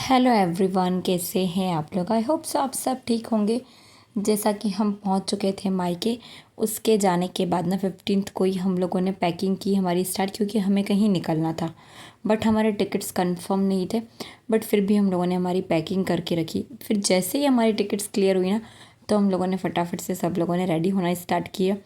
Hello everyone, कैसे हैं आप लोग। आई होप सो आप सब ठीक होंगे। जैसा कि हम पहुंच चुके थे मायके, उसके जाने के बाद ना 15th को ही हम लोगों ने पैकिंग की हमारी स्टार्ट, क्योंकि हमें कहीं निकलना था। बट हमारे टिकट्स कंफर्म नहीं थे, बट फिर भी हम लोगों ने हमारी पैकिंग करके रखी। फिर जैसे ही हमारी टिकट्स क्लियर हुई ना, तो हम लोगों ने फटाफट से सब लोगों ने रेडी होना स्टार्ट किया।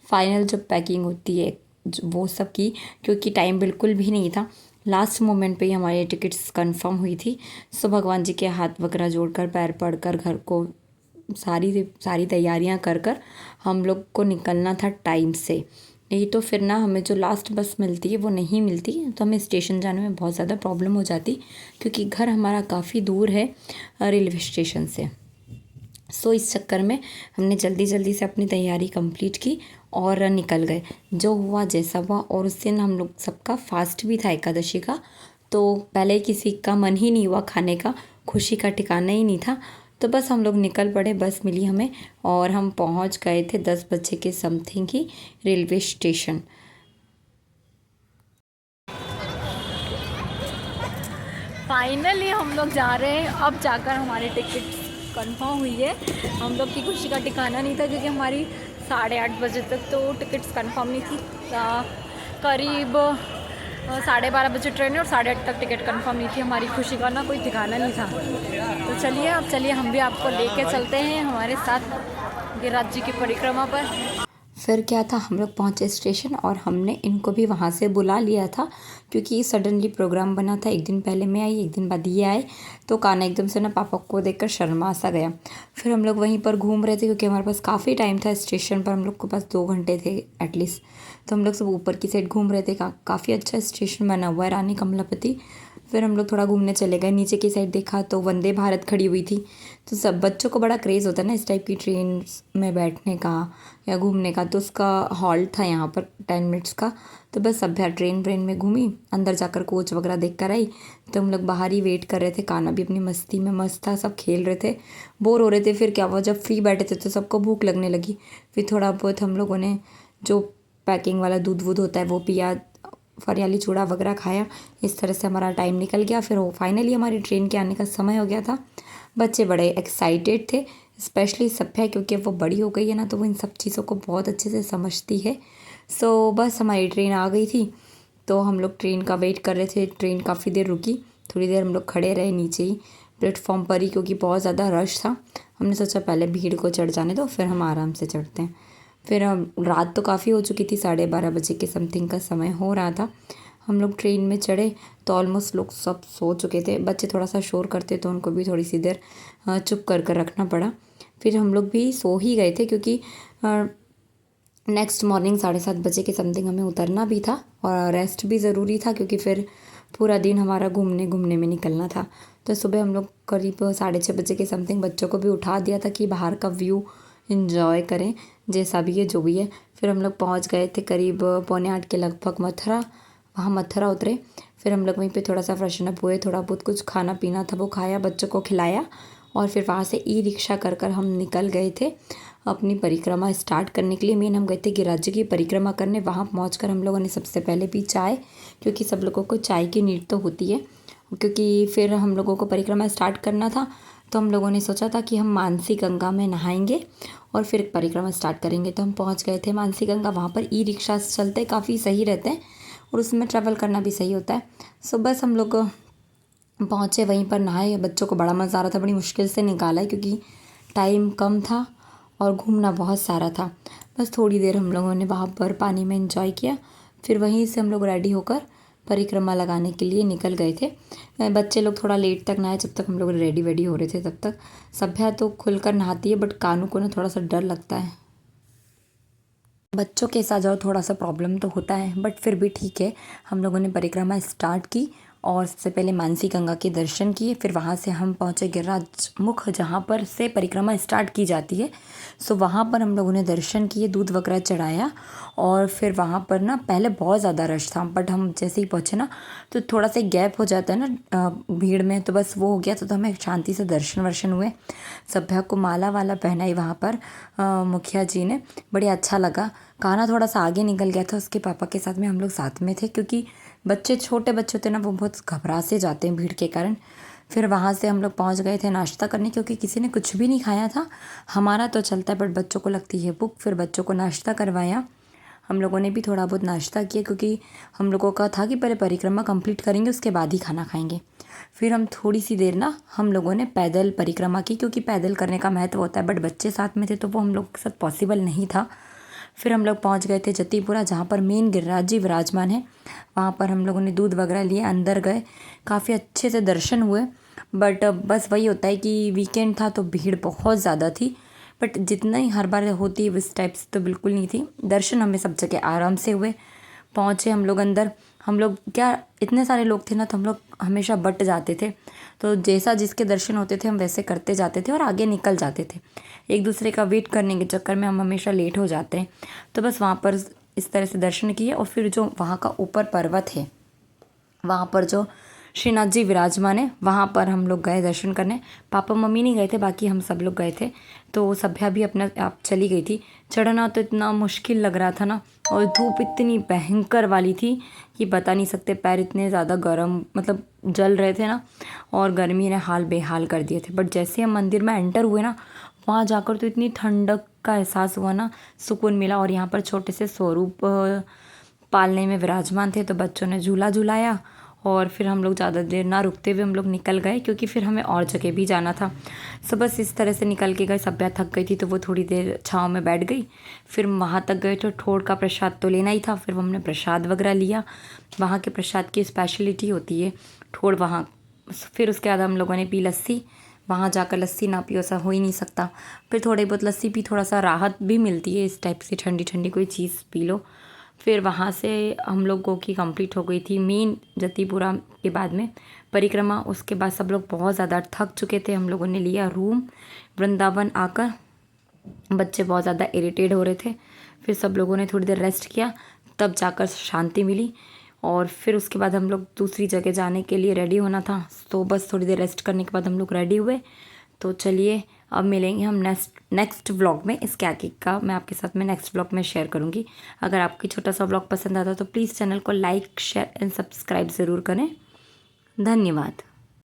फाइनल जो पैकिंग होती है वो सब की, क्योंकि टाइम बिल्कुल भी नहीं था। लास्ट मोमेंट पे ही हमारी टिकट्स कंफर्म हुई थी। सो भगवान जी के हाथ वगैरह जोड़कर पैर पड़कर घर को सारी सारी तैयारियां कर कर हम लोग को निकलना था टाइम से। नहीं तो फिर ना हमें जो लास्ट बस मिलती है वो नहीं मिलती, तो हमें स्टेशन जाने में बहुत ज़्यादा प्रॉब्लम हो जाती, क्योंकि घर हमारा काफ़ी दूर है रेलवे स्टेशन से। सो इस चक्कर में हमने जल्दी जल्दी से अपनी तैयारी कंप्लीट की और निकल गए। जो हुआ जैसा हुआ, और उस दिन हम लोग सबका फास्ट भी था एकादशी का, तो पहले किसी का मन ही नहीं हुआ खाने का, खुशी का ठिकाना ही नहीं था। तो बस हम लोग निकल पड़े, बस मिली हमें और हम पहुंच गए थे 10 बजे के समथिंग ही रेलवे स्टेशन। फाइनली हम लोग जा रहे हैं। अब जाकर हमारी टिकट कंफर्म हुई है। हम लोग की खुशी का ठिकाना नहीं था, क्योंकि हमारी 8:30 बजे तक तो टिकट्स कंफर्म नहीं थी। करीब 12:30 बजे ट्रेन है और 8:30 तक टिकट कंफर्म नहीं थी। हमारी खुशी का ना कोई ठिकाना नहीं था। तो चलिए, अब चलिए हम भी आपको लेके चलते हैं हमारे साथ गिरिराज जी की परिक्रमा पर। फिर क्या था, हम लोग पहुँचे स्टेशन और हमने इनको भी वहाँ से बुला लिया था, क्योंकि सडनली प्रोग्राम बना था। एक दिन पहले मैं आई, एक दिन बाद ये आए, तो कान्हा एकदम से ना पापा को देखकर शर्मा सा गया। फिर हम लोग वहीं पर घूम रहे थे, क्योंकि हमारे पास काफ़ी टाइम था स्टेशन पर, हम लोग के पास 2 घंटे थे एटलीस्ट। तो हम लोग सब ऊपर की साइड घूम रहे थे। काफ़ी अच्छा स्टेशन बना हुआ है, रानी कमलापति। फिर हम लोग थोड़ा घूमने चले गए। नीचे की साइड देखा तो वंदे भारत खड़ी हुई थी। तो सब बच्चों को बड़ा क्रेज़ होता है ना इस टाइप की ट्रेन में बैठने का या घूमने का। तो उसका हॉल्ट था यहाँ पर 10 मिनट्स का। तो बस सब ट्रेन में घूमी, अंदर जाकर कोच वगैरह देख कर आई। तो हम लोग बाहर ही वेट कर रहे थे। कान्हा भी अपनी मस्ती में मस्त था, सब खेल रहे थे, बोर हो रहे थे। फिर क्या हुआ, जब फ्री बैठे थे तो सबको भूख लगने लगी। फिर थोड़ा बहुत हम लोगों ने जो पैकिंग वाला दूध वूध होता है वो पिया, फरियाली चूड़ा वगैरह खाया। इस तरह से हमारा टाइम निकल गया। फिर वो फाइनली हमारी ट्रेन के आने का समय हो गया था। बच्चे बड़े एक्साइटेड थे, स्पेशली सभ्या, क्योंकि वो बड़ी हो गई है ना, तो वो इन सब चीज़ों को बहुत अच्छे से समझती है। सो बस हमारी ट्रेन आ गई थी, तो हम लोग ट्रेन का वेट कर रहे थे। ट्रेन काफ़ी देर रुकी, थोड़ी देर हम लोग खड़े रहे नीचे ही प्लेटफॉर्म पर ही, क्योंकि बहुत ज़्यादा रश था। हमने सोचा पहले भीड़ को चढ़ जाने दो, फिर हम आराम से चढ़ते हैं। फिर रात तो काफ़ी हो चुकी थी, 12:30 बजे के समथिंग का समय हो रहा था। हम लोग ट्रेन में चढ़े तो ऑलमोस्ट लोग सब सो चुके थे। बच्चे थोड़ा सा शोर करते तो उनको भी थोड़ी सी देर चुप कर कर रखना पड़ा। फिर हम लोग भी सो ही गए थे, क्योंकि नेक्स्ट मॉर्निंग 7:30 बजे के समथिंग हमें उतरना भी था और रेस्ट भी ज़रूरी था, क्योंकि फिर पूरा दिन हमारा घूमने घूमने में निकलना था। तो सुबह हम लोग करीब 6:30 बजे के समथिंग बच्चों को भी उठा दिया था कि बाहर का व्यू इन्जॉय करें, जैसा भी है जो भी है। फिर हम लोग पहुंच गए थे करीब 7:45 के लगभग मथुरा। वहाँ मथुरा उतरे। फिर हम लोग वहीं पे थोड़ा सा फ्रेशन अप हुए, थोड़ा बहुत कुछ खाना पीना था वो खाया, बच्चों को खिलाया, और फिर वहाँ से ई रिक्शा कर कर हम निकल गए थे अपनी परिक्रमा स्टार्ट करने के लिए। मेन हम गए थे गिरिराज जी की परिक्रमा करने। वहाँ पहुँच हम लोगों ने सबसे पहले पी चाय, क्योंकि सब लोगों को चाय की नीड तो होती है। क्योंकि फिर हम लोगों को परिक्रमा स्टार्ट करना था, तो हम लोगों ने सोचा था कि हम मानसी गंगा में नहाएंगे और फिर परिक्रमा स्टार्ट करेंगे। तो हम पहुंच गए थे मानसी गंगा। वहाँ पर ई रिक्शा चलते काफ़ी सही रहते हैं और उसमें ट्रैवल करना भी सही होता है। सो बस हम लोग पहुँचे, वहीं पर नहाए। बच्चों को बड़ा मज़ा आ रहा था, बड़ी मुश्किल से निकाला है, क्योंकि टाइम कम था और घूमना बहुत सारा था। बस थोड़ी देर हम लोगों ने वहाँ पर पानी में एंजॉय किया। फिर वहीं से हम लोग रेडी होकर परिक्रमा लगाने के लिए निकल गए थे। बच्चे लोग थोड़ा लेट तक नहाए, जब तक हम लोग रेडी वेडी हो रहे थे तब तक। सभ्या तो खुलकर नहाती है, बट कानू को ना थोड़ा सा डर लगता है। बच्चों के साथ जाओ थोड़ा सा प्रॉब्लम तो होता है, बट फिर भी ठीक है। हम लोगों ने परिक्रमा स्टार्ट की और सबसे पहले मानसी गंगा के दर्शन किए। फिर वहाँ से हम पहुँचे गिरिराज मुख, जहाँ पर से परिक्रमा स्टार्ट की जाती है। सो वहाँ पर हम लोगों ने दर्शन किए, दूध वगैरह चढ़ाया। और फिर वहाँ पर ना पहले बहुत ज़्यादा रश था, बट हम जैसे ही पहुँचे ना, तो थोड़ा सा गैप हो जाता है ना भीड़ में, तो बस वो हो गया। तो हमें शांति से दर्शन वर्शन हुए। सभ्या को माला वाला पहनाई वहाँ पर मुखिया जी ने, बड़े अच्छा लगा। कान्हा थोड़ा सा आगे निकल गया था, उसके पापा के साथ में हम लोग साथ में थे, क्योंकि बच्चे छोटे बच्चे थे ना, वो बहुत घबरा से जाते हैं भीड़ के कारण। फिर वहाँ से हम लोग पहुँच गए थे नाश्ता करने, क्योंकि किसी ने कुछ भी नहीं खाया था। हमारा तो चलता है बट बच्चों को लगती है भूख। फिर बच्चों को नाश्ता करवाया, हम लोगों ने भी थोड़ा बहुत नाश्ता किया, क्योंकि हम लोगों का था कि पहले परिक्रमा कंप्लीट करेंगे उसके बाद ही खाना खाएंगे। फिर हम थोड़ी सी देर ना हम लोगों ने पैदल परिक्रमा की, क्योंकि पैदल करने का महत्व होता है, बट बच्चे साथ में थे तो वो हम लोग के साथ पॉसिबल नहीं था। फिर हम लोग पहुंच गए थे जतीपुरा, जहाँ पर मेन गिरिराज जी विराजमान है। वहाँ पर हम लोगों ने दूध वगैरह लिए, अंदर गए, काफ़ी अच्छे से दर्शन हुए। बट बस वही होता है कि वीकेंड था तो भीड़ बहुत ज़्यादा थी, बट जितना ही हर बार होती है उस टाइप से तो बिल्कुल नहीं थी। दर्शन हमें सब जगह आराम से हुए। पहुँचे हम लोग अंदर, हम लोग क्या इतने सारे लोग थे ना, तो हम लोग हमेशा बट जाते थे, तो जैसा जिसके दर्शन होते थे हम वैसे करते जाते थे और आगे निकल जाते थे। एक दूसरे का वेट करने के चक्कर में हम हमेशा लेट हो जाते हैं। तो बस वहाँ पर इस तरह से दर्शन किए, और फिर जो वहाँ का ऊपर पर्वत है, वहाँ पर जो श्रीनाथ जी विराजमान है, वहाँ पर हम लोग गए दर्शन करने। पापा मम्मी नहीं गए थे, बाकी हम सब लोग गए थे। तो सभ्या भी अपना आप चली गई थी। चढ़ना तो इतना मुश्किल लग रहा था ना, और धूप इतनी भयंकर वाली थी कि बता नहीं सकते। पैर इतने ज़्यादा गर्म मतलब जल रहे थे ना, और गर्मी ने हाल बेहाल कर दिए थे। बट जैसे हम मंदिर में एंटर हुए ना, वहाँ जाकर तो इतनी ठंडक का एहसास हुआ ना, सुकून मिला। और यहाँ पर छोटे से स्वरूप पालने में विराजमान थे, तो बच्चों ने झूला झुलाया, और फिर हम लोग ज़्यादा देर ना रुकते हुए हम लोग निकल गए, क्योंकि फिर हमें और जगह भी जाना था। सो बस इस तरह से निकल के गए। सभ्या थक गई थी तो वो थोड़ी देर छाँव में बैठ गई। फिर वहाँ तक गए तो ठोड़ का प्रसाद तो लेना ही था, फिर हमने प्रसाद वगैरह लिया। वहाँ के प्रसाद की स्पेशलिटी होती है ठोड़ वहाँ। फिर उसके बाद हम लोगों ने पी लस्सी। वहाँ जाकर लस्सी ना पियो ऐसा हो ही नहीं सकता। फिर थोड़ी बहुत लस्सी पी, थोड़ा सा राहत भी मिलती है, इस टाइप से ठंडी ठंडी कोई चीज़ पी लो। फिर वहाँ से हम लोगों की कंप्लीट हो गई थी मेन जतीपुरा के बाद में परिक्रमा। उसके बाद सब लोग बहुत ज़्यादा थक चुके थे, हम लोगों ने लिया रूम। वृंदावन आकर बच्चे बहुत ज़्यादा इरिटेट हो रहे थे, फिर सब लोगों ने थोड़ी देर रेस्ट किया, तब जाकर शांति मिली। और फिर उसके बाद हम लोग दूसरी जगह जाने के लिए रेडी होना था, तो बस थोड़ी देर रेस्ट करने के बाद हम लोग रेडी हुए। तो चलिए अब मिलेंगे हम नेक्स्ट व्लॉग में। इसके आगे का मैं आपके साथ में नेक्स्ट व्लॉग में शेयर करूँगी। अगर आपकी छोटा सा व्लॉग पसंद आता तो प्लीज़ चैनल को लाइक शेयर एंड सब्सक्राइब ज़रूर करें। धन्यवाद।